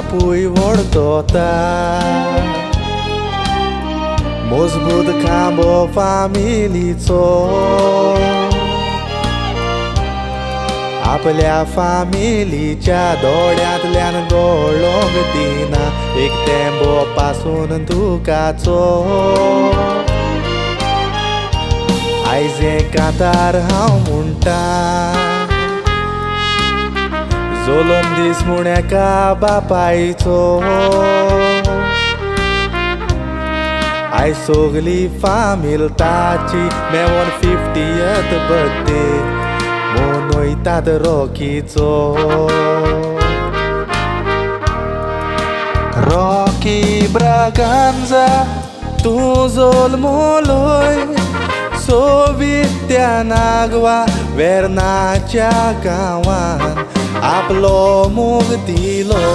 बापूय व्हडतोता मजबूत खांबो फामिलीचो आपल्या फामिलीच्या दोळ्यांतल्यान गळोंक दिना एक तेंबो पासून दुखाचो आयज कांतार हांव म्हणटा जोलोम दीस म्हूण एका बापायचो आयज सगली फामील ताची मेवून 50th बर्थडे मनयतात रॉकीचो रॉकी ब्रागांजा तूं जल्मलोय सोवित्या नागवा वेर्नाच्या गांवान आपलो मोग दिलो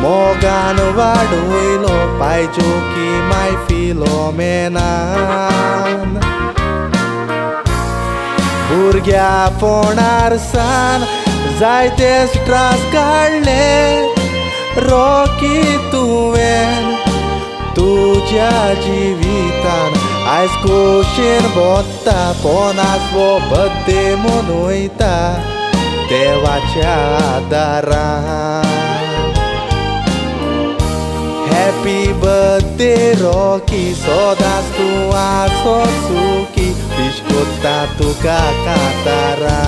मोगान वाडयलो पायजोकी माय फिलोमेनान भुरग्यापणार सान जायते स्ट्रास काडले रॉकी तुवें तुज्या जिवितान आयज खोशेन बोत्ता पोनासवो बर्थडे मनयता देवाच्या दारान हॅपी बर्थडे रॉकी सदांच तूं आसो सुखी विश कोत्ता तुका कांतारा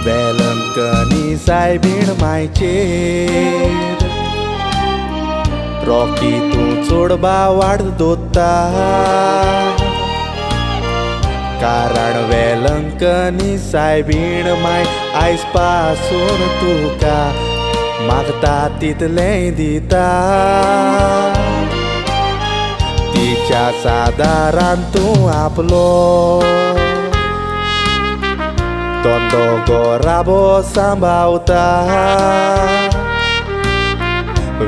वेलंकनी सायबीण मायचेर रॉकी तूं चोडबा वाड दोत्ता कारण वेलंकनी सायबीण माय आयज पासून तुका मागता तितलें दिता तिच्या सादारान तूं आपलो तोंडो गोराबो सांबाळता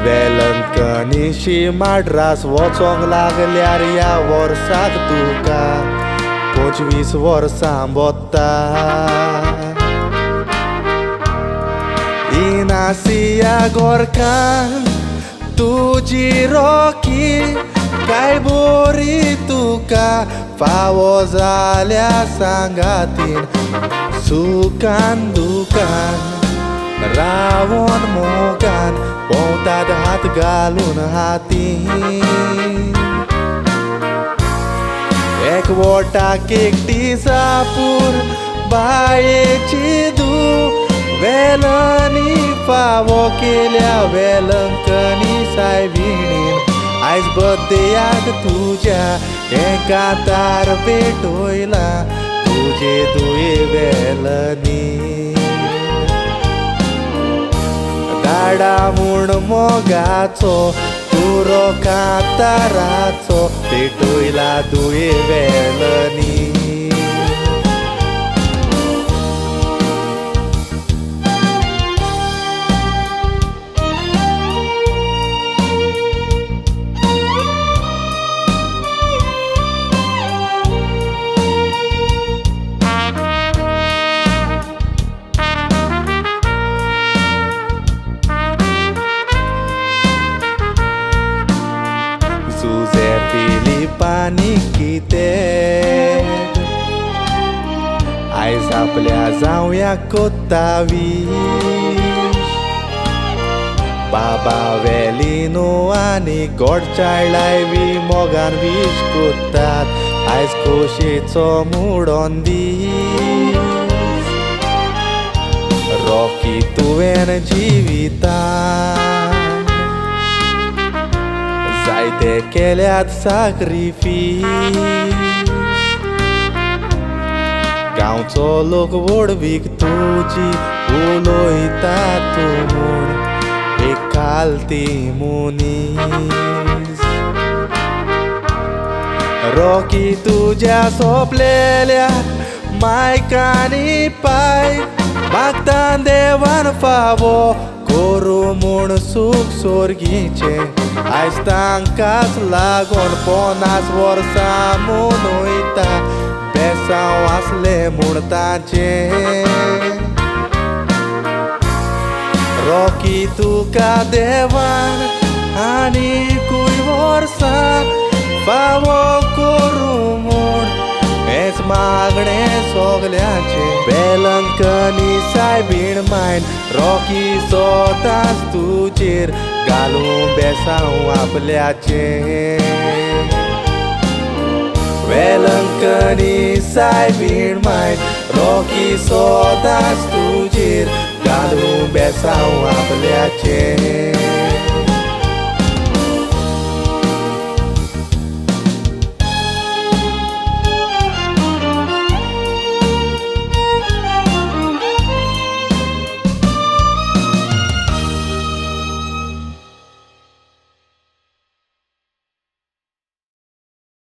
वेलंकनीशी माड्रास वचोंक लागल्यार ह्या वर्साक तुका 25 वर्सां बोत्ता इनासिया गोरकान तुजी रॉकी काय बोरी तुका फावो जाल्या सांगातीन सुखान दुखान रावोन मोगान पोंवतात हात घालून हातीन एकवटाक एकटी सापूर बायेची धूव वेलनी फावो केल्या वेलंकनी सायबीणीन आयज बर्थडेयाक तुज्या एकांतार भेटोयला तुजे तुये वेलनी धाडा म्हूण मोगाचो तुरो कांताराचो भेटोयला तुये वेलनी फिलिपानी कितें आयज आपल्या जावया कोत्तावीश बाबा वेलिनो आनी गॉडचायल्डाय मोगान वीश कोत्तात आयज खोशेचो मुडोन दीस रॉकी तुवें जिवितान जायते केल्यात साक्रिफीस गांवचो लोक व्हडवीक तुजी उलोयता तूं म्हूण एक कालती मनीस रॉकी तुझ्या सोपलेल्या मायकानी पाय मागता देवान फावो करू म्हूण सूख सोर्गीचे आयज तांकांच लागून 50 वर्सां मनयता बेसांव आसले म्हूण तांचे रॉकी तुका देवान आनीकूय वर्सां फावो करू म्हूण हेच मागणें सगल्याचे बेलंकनी सायबीण मायन रॉकी सोताच तुजेर घालूं बेसांव आपल्याचे बेलंकनी सायबीण मायन रॉकी सोताच तुजेर घालूं बेसांव आपल्याचे